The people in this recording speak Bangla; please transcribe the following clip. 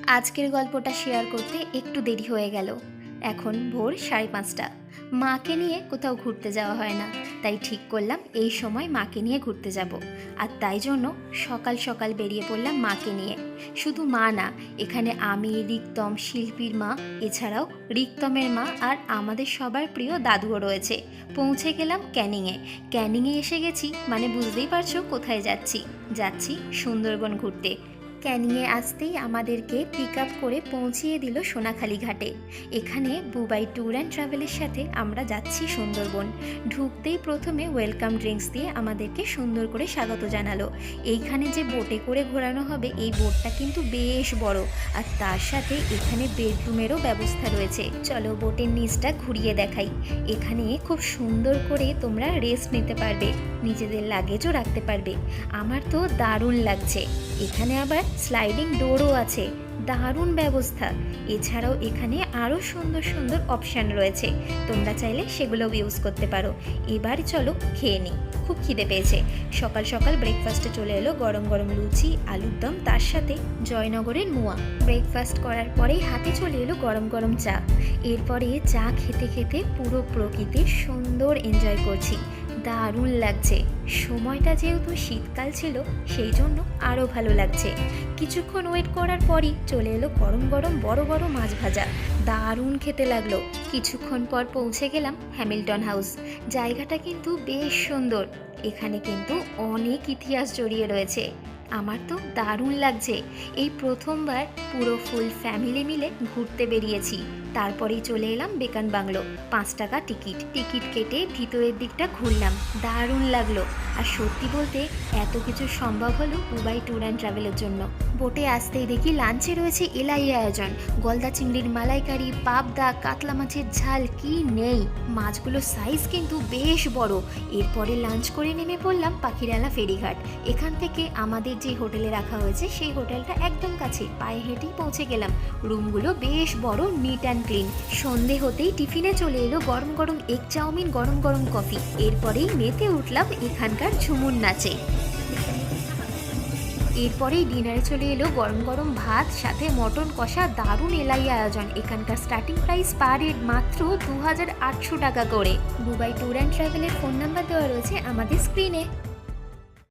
আজকের গল্পটা শেয়ার করতে একটু দেরি হয়ে গেল। এখন ভোর 5:30। মাকে নিয়ে কোথাও ঘুরতে যাওয়া হয় না, তাই ঠিক করলাম এই সময় মাকে নিয়ে ঘুরতে যাব। আর তাই জন্য সকাল সকাল বেরিয়ে পড়লাম মাকে নিয়ে। শুধু মা না, এখানে আমি, রিক্তম, শিল্পীর মা, এছাড়াও রিক্তমের মা আর আমাদের সবার প্রিয় দাদুও রয়েছে। পৌঁছে গেলাম ক্যানিংয়ে এসে গেছি, মানে বুঝতেই পারছো কোথায় যাচ্ছি। যাচ্ছি সুন্দরবন ঘুরতে। ক্যানিংয়ে আসতেই আমাদেরকে পিক আপ করে পৌঁছিয়ে দিল সোনাখালি ঘাটে। এখানে বুবাই ট্যুর অ্যান্ড ট্রাভেলের সাথে আমরা যাচ্ছি সুন্দরবন। ঢুকতেই প্রথমে ওয়েলকাম ড্রিঙ্কস দিয়ে আমাদেরকে সুন্দর করে স্বাগত জানালো। এইখানে যে বোটে করে ঘোরানো হবে, এই বোটটা কিন্তু বেশ বড়, আর তার সাথে এখানে বেডরুমেরও ব্যবস্থা রয়েছে। চলো বোটের নিচটা ঘুরিয়ে দেখাই। এখানে খুব সুন্দর করে তোমরা রেস্ট নিতে পারবে, নিজেদের লাগেজও রাখতে পারবে। আমার তো দারুণ লাগছে। এখানে আবার স্লাইডিং ডোরও আছে, দারুণ ব্যবস্থা। এছাড়াও এখানে আরও সুন্দর সুন্দর অপশান রয়েছে, তোমরা চাইলে সেগুলোও ইউজ করতে পারো। এবার চলো খেয়ে নিই, খুব খিদে পেয়েছে। সকাল সকাল ব্রেকফাস্টে চলে এলো গরম গরম লুচি, আলুর দম, তার সাথে জয়নগরের মোয়া। ব্রেকফাস্ট করার পরেই হাতে চলে এলো গরম গরম চা। এরপরে চা খেতে খেতে পুরো প্রকৃতির সুন্দর এনজয় করছি, দারুণ লাগছে। সময়টা যেহেতু শীতকাল ছিল, সেই জন্য আরও ভালো লাগছে। কিছুক্ষণ ওয়েট করার পরই চলে এলো গরম গরম বড় বড় মাছ ভাজা, দারুণ খেতে লাগলো। কিছুক্ষণ পর পৌঁছে গেলাম হ্যামিল্টন হাউস। জায়গাটা কিন্তু বেশ সুন্দর, এখানে কিন্তু অনেক ইতিহাস জড়িয়ে রয়েছে। আমার তো দারুণ লাগছে। এই প্রথমবার পুরো ফুল ফ্যামিলি মিলে ঘুরতে বেরিয়েছি। তারপরেই চলে এলাম বেকান বাংলো। 5 টাকা টিকিট কেটে ভিতরের দিকটা ঘুরলাম, দারুণ লাগলো। আর সত্যি বলতে এত কিছু সম্ভব হলো বুবাই ট্যুর অ্যান্ড ট্রাভেলের জন্য। বোটে আসতেই দেখি লাঞ্চে রয়েছে এলাই আয়োজন, গলদা চিংড়ির মালাইকারি, পাবদা, কাতলা মাছের ঝাল, কি নেই। মাছগুলোর সাইজ কিন্তু বেশ বড়। এরপরে লাঞ্চ করে নেমে পড়লাম পাখিরালা ফেরিঘাট। এখান থেকে আমাদের যে হোটেলে রাখা হয়েছে সেই হোটেলটা একদম কাছে, পায়ে হেঁটেই পৌঁছে গেলাম। রুমগুলো বেশ বড়, নিট অ্যান্ড ক্লিন। সন্ধে হতেই টিফিনে চলে এলো গরম গরম এগ চাউমিন, গরম গরম কফি। এরপরেই মেতে উঠলাম এখানকার ঝুমুর নাচে। এরপরেই ডিনারে চলে এলো গরম গরম ভাত, সাথে মটন কষা, দারুণ এলাই আয়োজন। এখানকার স্টার্টিং প্রাইস পার হেড মাত্র 2800 টাকা করে। বুবাই ট্যুর অ্যান্ড ট্রাভেলের ফোন নাম্বার দেওয়া রয়েছে আমাদের স্ক্রিনে।